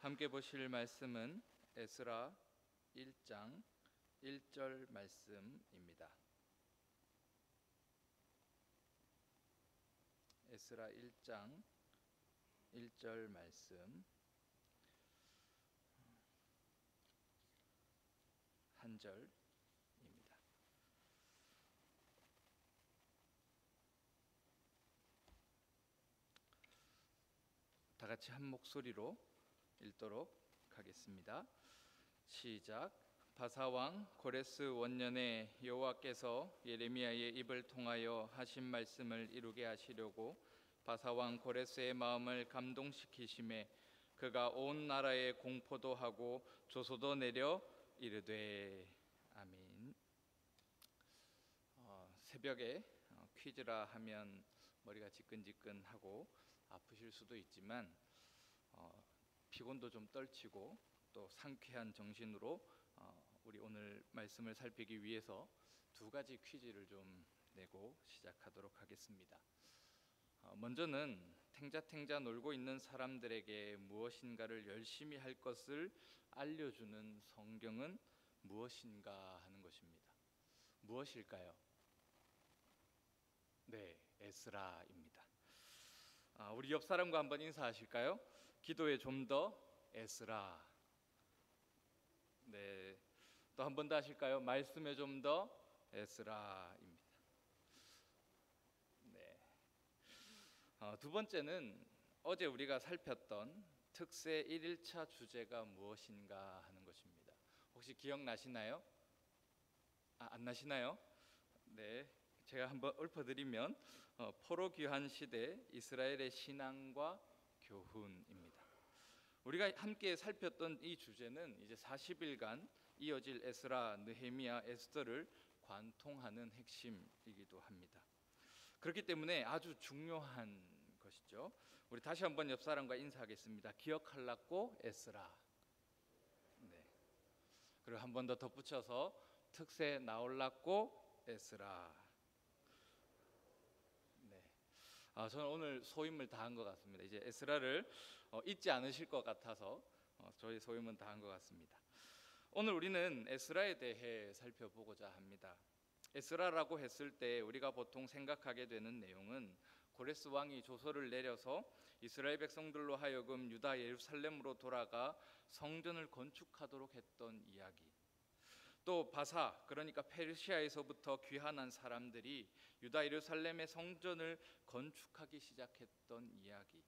함께 보실 말씀은 에스라 1장 1절 말씀입니다. 에스라 1장 1절 말씀 한 절입니다. 다 같이 한 목소리로 읽도록 하겠습니다. 시작. 바사왕 고레스 원년에 여호와께서 예레미야의 입을 통하여 하신 말씀을 이루게 하시려고 바사왕 고레스의 마음을 감동시키심에 그가 온 나라에 공포도 하고 조소도 내려 이르되 아멘. 새벽에 퀴즈라 하면 머리가 지끈지끈하고 아프실 수도 있지만 피곤도 좀 떨치고 또 상쾌한 정신으로 우리 오늘 말씀을 살피기 위해서 두 가지 퀴즈를 좀 내고 시작하도록 하겠습니다. 먼저는 탱자탱자 놀고 있는 사람들에게 무엇인가를 열심히 할 것을 알려주는 성경은 무엇인가 하는 것입니다. 무엇일까요? 네, 에스라입니다. 우리 옆 사람과 한번 인사하실까요? 기도에 좀 더 에스라. 네, 또 한 번 더 하실까요? 말씀에 좀 더 에스라입니다. 네. 두 번째는 어제 우리가 살폈던 특세 1일차 주제가 무엇인가 하는 것입니다. 혹시 기억나시나요? 안 나시나요? 네, 제가 한번 읊어드리면 포로 귀환 시대 이스라엘의 신앙과 교훈입니다. 우리가 함께 살폈던 이 주제는 이제 40일간 이어질 에스라, 느헤미야, 에스더를 관통하는 핵심이기도 합니다. 그렇기 때문에 아주 중요한 것이죠. 우리 다시 한번 옆 사람과 인사하겠습니다. 기억할라고 에스라. 네. 그리고 한 번 더 덧붙여서 특세 나올라고 에스라. 네. 저는 오늘 소임을 다한 것 같습니다. 이제 에스라를 잊지 않으실 것 같아서 저희 소임은 다한 것 같습니다. 오늘 우리는 에스라에 대해 살펴보고자 합니다. 에스라라고 했을 때 우리가 보통 생각하게 되는 내용은 고레스 왕이 조서를 내려서 이스라엘 백성들로 하여금 유다 예루살렘으로 돌아가 성전을 건축하도록 했던 이야기, 또 바사, 그러니까 페르시아에서부터 귀환한 사람들이 유다 예루살렘의 성전을 건축하기 시작했던 이야기,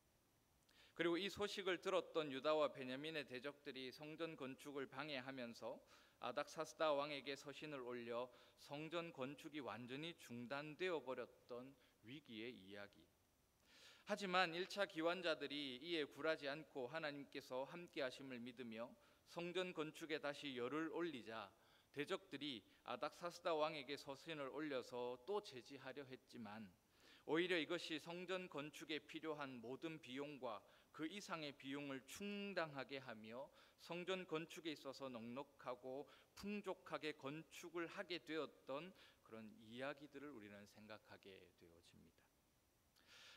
그리고 이 소식을 들었던 유다와 베냐민의 대적들이 성전 건축을 방해하면서 아닥사스다 왕에게 서신을 올려 성전 건축이 완전히 중단되어 버렸던 위기의 이야기. 하지만 1차 기환자들이 이에 굴하지 않고 하나님께서 함께 하심을 믿으며 성전 건축에 다시 열을 올리자 대적들이 아닥사스다 왕에게 서신을 올려서 또 제지하려 했지만 오히려 이것이 성전 건축에 필요한 모든 비용과 그 이상의 비용을 충당하게 하며 성전 건축에 있어서 넉넉하고 풍족하게 건축을 하게 되었던 그런 이야기들을 우리는 생각하게 되어집니다.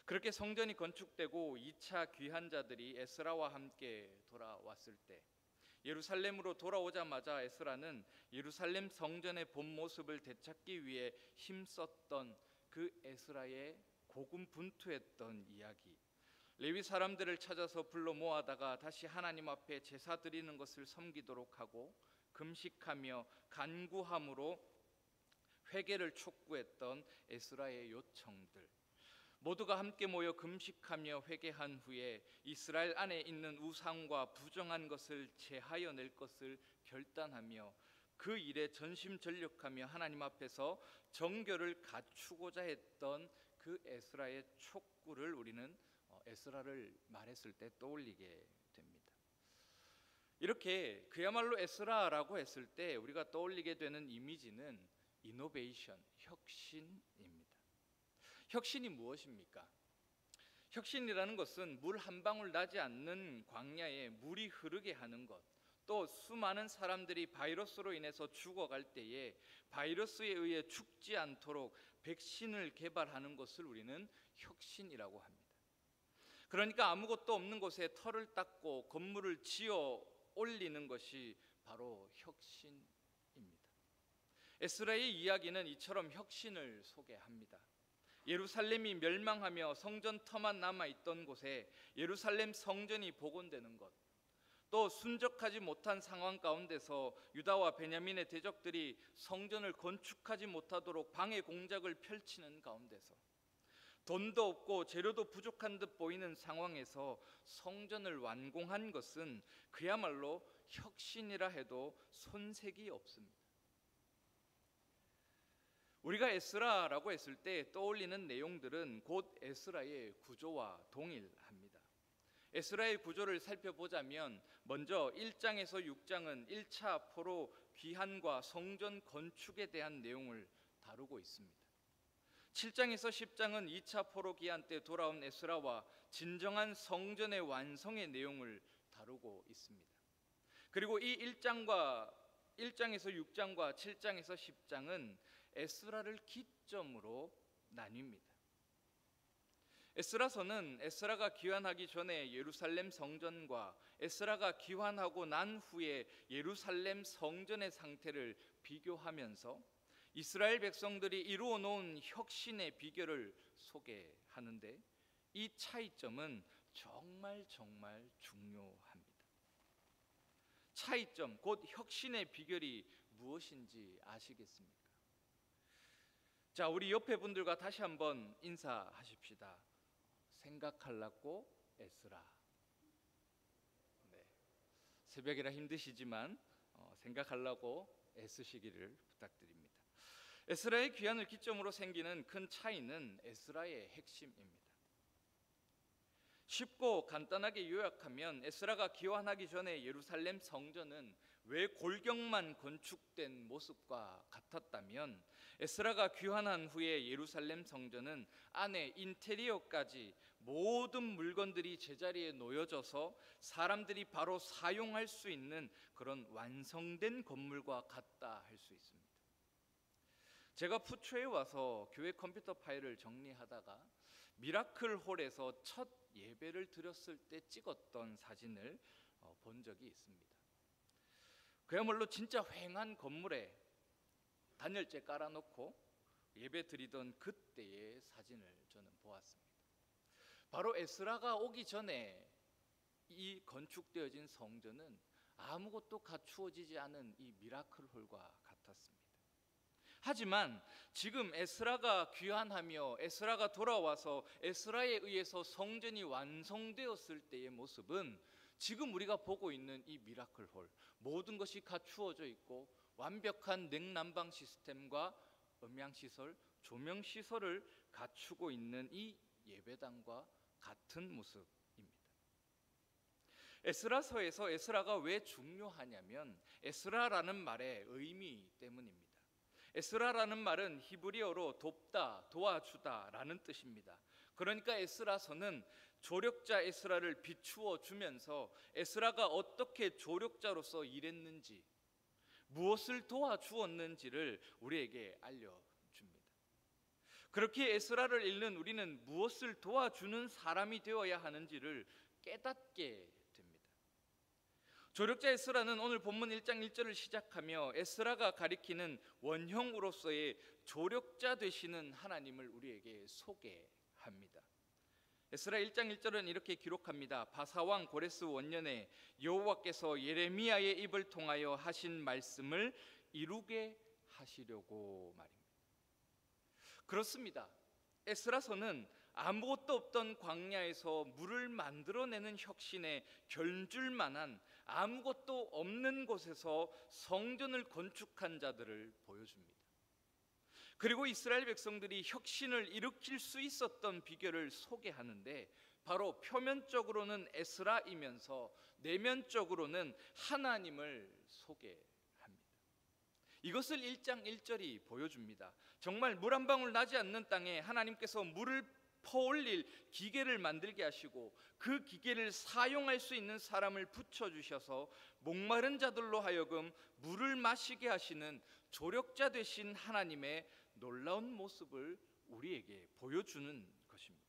그렇게 성전이 건축되고 2차 귀환자들이 에스라와 함께 돌아왔을 때, 예루살렘으로 돌아오자마자 에스라는 예루살렘 성전의 본 모습을 되찾기 위해 힘썼던 그 에스라의 고군분투했던 이야기, 레위 사람들을 찾아서 불러 모아다가 다시 하나님 앞에 제사 드리는 것을 섬기도록 하고 금식하며 간구함으로 회개를 촉구했던 에스라의 요청들, 모두가 함께 모여 금식하며 회개한 후에 이스라엘 안에 있는 우상과 부정한 것을 제하여 낼 것을 결단하며 그 일에 전심전력하며 하나님 앞에서 정결을 갖추고자 했던 그 에스라의 촉구를 우리는 에스라를 말했을 때 떠올리게 됩니다. 이렇게 그야말로 에스라라고 했을 때 우리가 떠올리게 되는 이미지는 이노베이션, 혁신입니다. 혁신이 무엇입니까? 혁신이라는 것은 물 한 방울 나지 않는 광야에 물이 흐르게 하는 것, 또 수많은 사람들이 바이러스로 인해서 죽어갈 때에 바이러스에 의해 죽지 않도록 백신을 개발하는 것을 우리는 혁신이라고 합니다. 그러니까 아무것도 없는 곳에 터를 닦고 건물을 지어 올리는 것이 바로 혁신입니다. 에스라의 이야기는 이처럼 혁신을 소개합니다. 예루살렘이 멸망하며 성전 터만 남아있던 곳에 예루살렘 성전이 복원되는 것, 또 순적하지 못한 상황 가운데서 유다와 베냐민의 대적들이 성전을 건축하지 못하도록 방해 공작을 펼치는 가운데서 돈도 없고 재료도 부족한 듯 보이는 상황에서 성전을 완공한 것은 그야말로 혁신이라 해도 손색이 없습니다. 우리가 에스라라고 했을 때 떠올리는 내용들은 곧 에스라의 구조와 동일합니다. 에스라의 구조를 살펴보자면 먼저 1장에서 6장은 1차 포로 귀환과 성전 건축에 대한 내용을 다루고 있습니다. 7장에서 10장은 2차 포로 귀환 때 돌아온 에스라와 진정한 성전의 완성의 내용을 다루고 있습니다. 그리고 이 1장에서 6장과 7장에서 10장은 에스라를 기점으로 나뉩니다. 에스라서는 에스라가 귀환하기 전에 예루살렘 성전과 에스라가 귀환하고 난 후에 예루살렘 성전의 상태를 비교하면서 이스라엘 백성들이 이루어 놓은 혁신의 비결을 소개하는데 이 차이점은 정말 중요합니다. 차이점, 곧 혁신의 비결이 무엇인지 아시겠습니까? 자, 우리 옆에 분들과 다시 한번 인사하십시다. 생각하려고 에스라. 네. 새벽이라 힘드시지만 생각하려고 애쓰시기를 부탁드립니다. 에스라의 귀환을 기점으로 생기는 큰 차이는 에스라의 핵심입니다. 쉽고 간단하게 요약하면 에스라가 귀환하기 전에 예루살렘 성전은 왜 골격만 건축된 모습과 같았다면 에스라가 귀환한 후에 예루살렘 성전은 안에 인테리어까지 모든 물건들이 제자리에 놓여져서 사람들이 바로 사용할 수 있는 그런 완성된 건물과 같다 할 수 있습니다. 제가 푸초에 와서 교회 컴퓨터 파일을 정리하다가 미라클 홀에서 첫 예배를 드렸을 때 찍었던 사진을 본 적이 있습니다. 그야말로 진짜 휑한 건물에 단열재 깔아놓고 예배 드리던 그때의 사진을 저는 보았습니다. 바로 에스라가 오기 전에 이 건축되어진 성전은 아무것도 갖추어지지 않은 이 미라클 홀과 같았습니다. 하지만 지금 에스라가 귀환하며 에스라가 돌아와서 에스라에 의해서 성전이 완성되었을 때의 모습은 지금 우리가 보고 있는 이 미라클 홀, 모든 것이 갖추어져 있고 완벽한 냉난방 시스템과 음향시설, 조명시설을 갖추고 있는 이 예배당과 같은 모습입니다. 에스라서에서 에스라가 왜 중요하냐면 에스라라는 말의 의미 때문입니다. 에스라라는 말은 히브리어로 돕다, 도와주다 라는 뜻입니다. 그러니까 에스라서는 조력자 에스라를 비추어 주면서 에스라가 어떻게 조력자로서 일했는지, 무엇을 도와주었는지를 우리에게 알려줍니다. 그렇게 에스라를 읽는 우리는 무엇을 도와주는 사람이 되어야 하는지를 깨닫게 됩니다. 조력자 에스라는 오늘 본문 1장 1절을 시작하며 에스라가 가리키는 원형으로서의 조력자 되시는 하나님을 우리에게 소개합니다. 에스라 1장 1절은 이렇게 기록합니다. 바사왕 고레스 원년에 여호와께서 예레미야의 입을 통하여 하신 말씀을 이루게 하시려고 말입니다. 그렇습니다. 에스라서는 아무것도 없던 광야에서 물을 만들어내는 혁신에 견줄 만한 아무것도 없는 곳에서 성전을 건축한 자들을 보여줍니다. 그리고 이스라엘 백성들이 혁신을 일으킬 수 있었던 비결을 소개하는데 바로 표면적으로는 에스라이면서 내면적으로는 하나님을 소개합니다. 이것을 1장 1절이 보여줍니다. 정말 물 한 방울 나지 않는 땅에 하나님께서 물을 퍼올릴 기계를 만들게 하시고 그 기계를 사용할 수 있는 사람을 붙여주셔서 목마른 자들로 하여금 물을 마시게 하시는 조력자 되신 하나님의 놀라운 모습을 우리에게 보여주는 것입니다.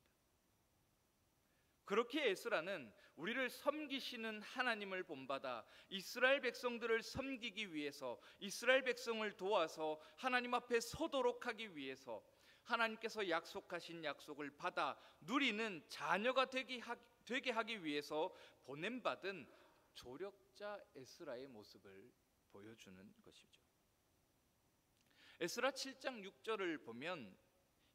그렇게 에스라는 우리를 섬기시는 하나님을 본받아 이스라엘 백성들을 섬기기 위해서, 이스라엘 백성을 도와서 하나님 앞에 서도록 하기 위해서 하나님께서 약속하신 약속을 받아 누리는 자녀가 되게 하기 위해서 보냄받은 조력자 에스라의 모습을 보여주는 것이죠. 에스라 7장 6절을 보면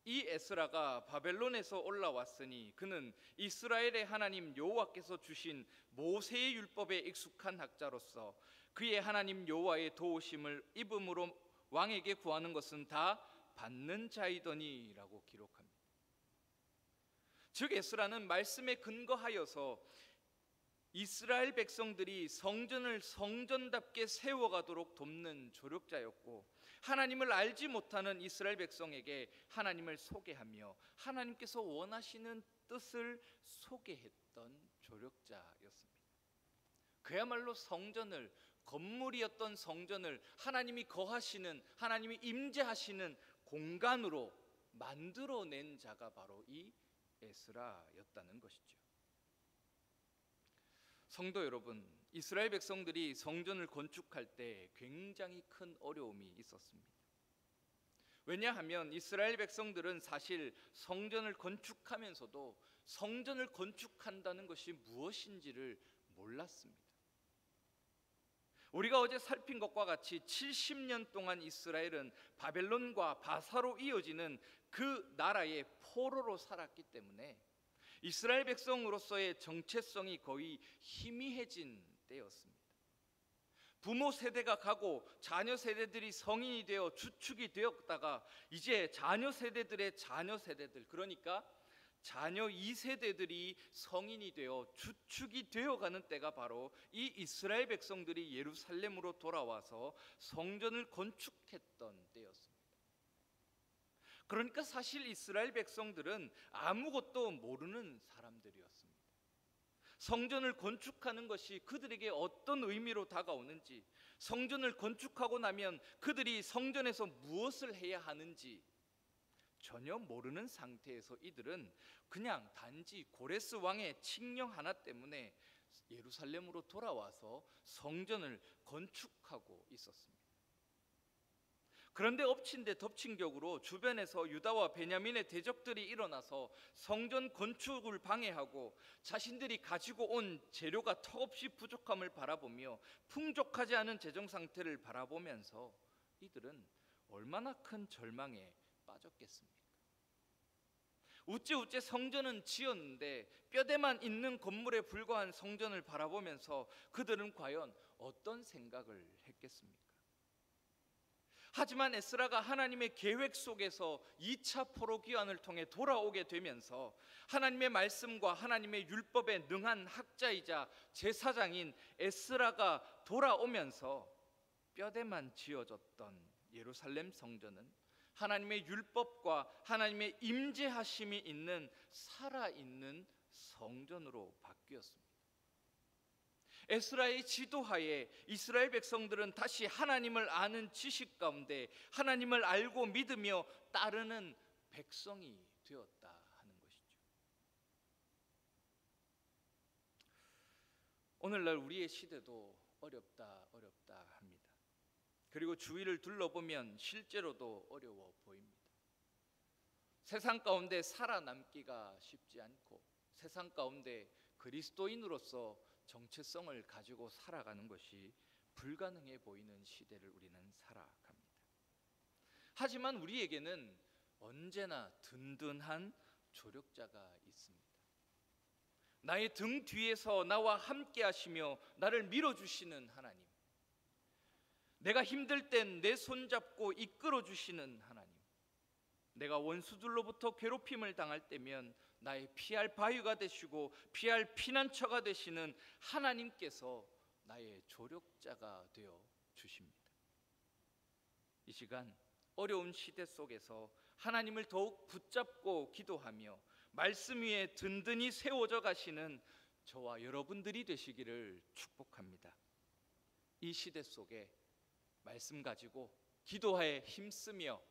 이 에스라가 바벨론에서 올라왔으니 그는 이스라엘의 하나님 여호와께서 주신 모세의 율법에 익숙한 학자로서 그의 하나님 여호와의 도우심을 입음으로 왕에게 구하는 것은 다 받는 자이더니라고 기록합니다. 즉 에스라는 말씀에 근거하여서 이스라엘 백성들이 성전을 성전답게 세워가도록 돕는 조력자였고, 하나님을 알지 못하는 이스라엘 백성에게 하나님을 소개하며 하나님께서 원하시는 뜻을 소개했던 조력자였습니다. 그야말로 성전을, 건물이었던 성전을 하나님이 거하시는, 하나님이 임재하시는 공간으로 만들어낸 자가 바로 이 에스라였다는 것이죠. 성도 여러분, 이스라엘 백성들이 성전을 건축할 때 굉장히 큰 어려움이 있었습니다. 왜냐하면 이스라엘 백성들은 사실 성전을 건축하면서도 성전을 건축한다는 것이 무엇인지를 몰랐습니다. 우리가 어제 살핀 것과 같이 70년 동안 이스라엘은 바벨론과 바사로 이어지는 그 나라의 포로로 살았기 때문에 이스라엘 백성으로서의 정체성이 거의 희미해진 때였습니다. 부모 세대가 가고 자녀 세대들이 성인이 되어 주축이 되었다가 이제 자녀 세대들의 자녀 세대들, 그러니까 자녀 2세대들이 성인이 되어 주축이 되어가는 때가 바로 이 이스라엘 백성들이 예루살렘으로 돌아와서 성전을 건축했던 때였습니다. 그러니까 사실 이스라엘 백성들은 아무것도 모르는 사람들이었습니다. 성전을 건축하는 것이 그들에게 어떤 의미로 다가오는지, 성전을 건축하고 나면 그들이 성전에서 무엇을 해야 하는지 전혀 모르는 상태에서 이들은 그냥 단지 고레스 왕의 칙령 하나 때문에 예루살렘으로 돌아와서 성전을 건축하고 있었습니다. 그런데 엎친 데 덮친 격으로 주변에서 유다와 베냐민의 대적들이 일어나서 성전 건축을 방해하고 자신들이 가지고 온 재료가 턱없이 부족함을 바라보며 풍족하지 않은 재정 상태를 바라보면서 이들은 얼마나 큰 절망에 빠졌겠습니까? 우째우째 성전은 지었는데 뼈대만 있는 건물에 불과한 성전을 바라보면서 그들은 과연 어떤 생각을 했겠습니까? 하지만 에스라가 하나님의 계획 속에서 2차 포로 귀환을 통해 돌아오게 되면서 하나님의 말씀과 하나님의 율법에 능한 학자이자 제사장인 에스라가 돌아오면서 뼈대만 지어졌던 예루살렘 성전은 하나님의 율법과 하나님의 임재하심이 있는 살아있는 성전으로 바뀌었습니다. 에스라의 지도하에 이스라엘 백성들은 다시 하나님을 아는 지식 가운데 하나님을 알고 믿으며 따르는 백성이 되었다 하는 것이죠. 오늘날 우리의 시대도 어렵다 합니다. 그리고 주위를 둘러보면 실제로도 어려워 보입니다. 세상 가운데 살아남기가 쉽지 않고 세상 가운데 그리스도인으로서 정체성을 가지고 살아가는 것이 불가능해 보이는 시대를 우리는 살아갑니다. 하지만 우리에게는 언제나 든든한 조력자가 있습니다. 나의 등 뒤에서 나와 함께 하시며 나를 밀어주시는 하나님, 내가 힘들 땐 내 손잡고 이끌어 주시는 하나님, 내가 원수들로부터 괴롭힘을 당할 때면 나의 피할 바위가 되시고 피할 피난처가 되시는 하나님께서 나의 조력자가 되어 주십니다. 이 시간 어려운 시대 속에서 하나님을 더욱 붙잡고 기도하며 말씀 위에 든든히 세워져 가시는 저와 여러분들이 되시기를 축복합니다. 이 시대 속에 말씀 가지고 기도에 힘쓰며